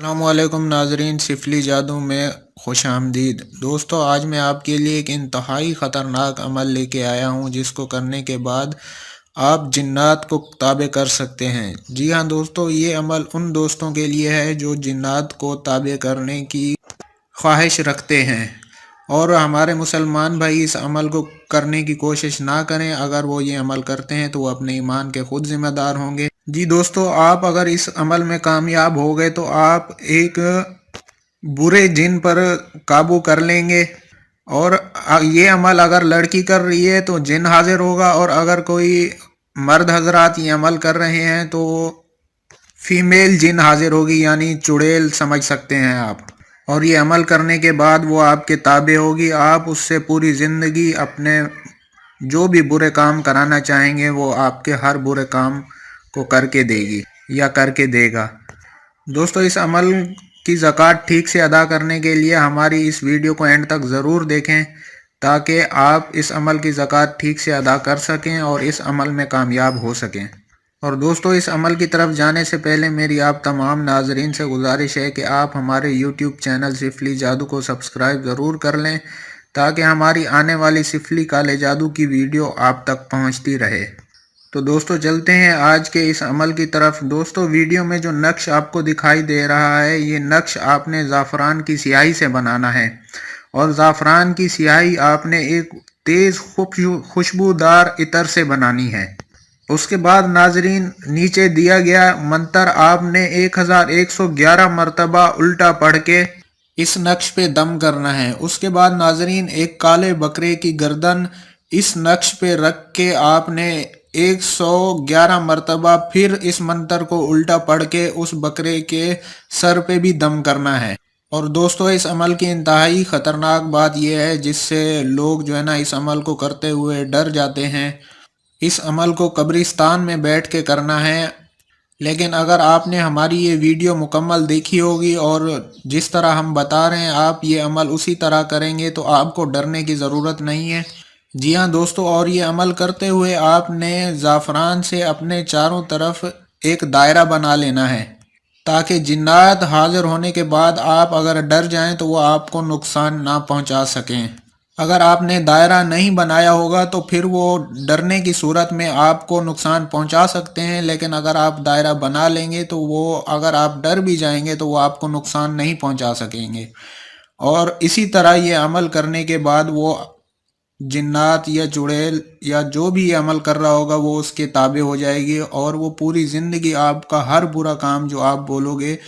अस्सलाम वालेकुम नाजरीन, सिफली जादू में खुश आमदीद। दोस्तों, आज मैं आपके लिए एक इंतहाई ख़तरनाक अमल लेके आया हूँ जिसको करने के बाद आप जिन्नात को ताबे कर सकते हैं। जी हाँ दोस्तों, ये अमल उन दोस्तों के लिए है जो जिन्नात को ताबे करने की ख्वाहिश रखते हैं। और हमारे मुसलमान भाई इस अमल को करने की कोशिश ना करें। अगर वो ये अमल करते हैं तो वो अपने ईमान के खुद जिम्मेदार होंगे। जी दोस्तों, आप अगर इस अमल में कामयाब हो गए तो आप एक बुरे जिन पर काबू कर लेंगे। और ये अमल अगर लड़की कर रही है तो जिन हाजिर होगा, और अगर कोई मर्द हजरात ये अमल कर रहे हैं तो फीमेल जिन हाजिर होगी, यानी चुड़ैल समझ सकते हैं आप। और ये अमल करने के बाद वो आपके ताबे होगी। आप उससे पूरी ज़िंदगी अपने जो भी बुरे काम कराना चाहेंगे वो आपके हर बुरे काम को करके देगी या करके देगा। दोस्तों, इस अमल की ज़कात ठीक से अदा करने के लिए हमारी इस वीडियो को एंड तक ज़रूर देखें ताकि आप इस अमल की ज़कात ठीक से अदा कर सकें और इस अमल में कामयाब हो सकें। और दोस्तों, इस अमल की तरफ जाने से पहले मेरी आप तमाम नाजरीन से गुजारिश है कि आप हमारे यूट्यूब चैनल सिफली जादू को सब्सक्राइब ज़रूर कर लें ताकि हमारी आने वाली सिफली काले जादू की वीडियो आप तक पहुंचती रहे। तो दोस्तों, चलते हैं आज के इस अमल की तरफ। दोस्तों, वीडियो में जो नक्श आपको दिखाई दे रहा है, ये नक्श आपने ज़ाफ़रान की स्याही से बनाना है। और ज़ाफ़रान की स्याही आपने एक तेज़ खुशबूदार इतर से बनानी है। उसके बाद नाजरीन, नीचे दिया गया मंतर आपने 1111 मरतबा उल्टा पढ़ के इस नक्श पे दम करना है। उसके बाद नाजरीन, एक काले बकरे की गर्दन इस नक्श पे रख के आपने 111 मरतबा फिर इस मंतर को उल्टा पढ़ के उस बकरे के सर पे भी दम करना है। और दोस्तों, इस अमल की इंतहाई ख़तरनाक बात यह है जिससे लोग जो है ना इस अमल को करते हुए डर जाते हैं। इस अमल को कब्रिस्तान में बैठ के करना है। लेकिन अगर आपने हमारी ये वीडियो मुकम्मल देखी होगी और जिस तरह हम बता रहे हैं आप ये अमल उसी तरह करेंगे तो आपको डरने की ज़रूरत नहीं है। जी हाँ दोस्तों, और ये अमल करते हुए आपने ज़ाफ़रान से अपने चारों तरफ एक दायरा बना लेना है ताकि जिन्नात हाजिर होने के बाद आप अगर डर जाएं तो वो आपको नुकसान ना पहुंचा सकें। अगर आपने दायरा नहीं बनाया होगा तो फिर वो डरने की सूरत में आपको नुकसान पहुंचा सकते हैं। लेकिन अगर आप दायरा बना लेंगे तो वो अगर आप डर भी जाएंगे तो वो आपको नुकसान नहीं पहुंचा सकेंगे। और इसी तरह ये अमल करने के बाद वो जिन्नात या चुड़ैल या जो भी ये अमल कर रहा होगा वो उसके ताबे हो जाएगी और वो पूरी ज़िंदगी आपका हर बुरा काम जो आप बोलोगे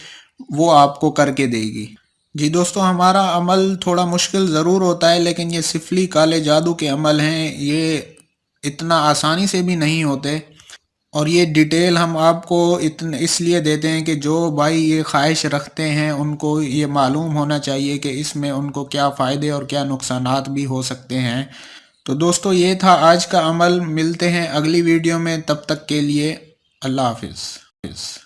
वो आपको करके देगी। जी दोस्तों, हमारा अमल थोड़ा मुश्किल ज़रूर होता है लेकिन ये सिफली काले जादू के अमल हैं, ये इतना आसानी से भी नहीं होते। और ये डिटेल हम आपको इतने इसलिए देते हैं कि जो भाई ये ख्वाहिश रखते हैं उनको ये मालूम होना चाहिए कि इसमें उनको क्या फ़ायदे और क्या नुकसानात भी हो सकते हैं। तो दोस्तों, ये था आज का अमल। मिलते हैं अगली वीडियो में, तब तक के लिए अल्लाह हाफिज़।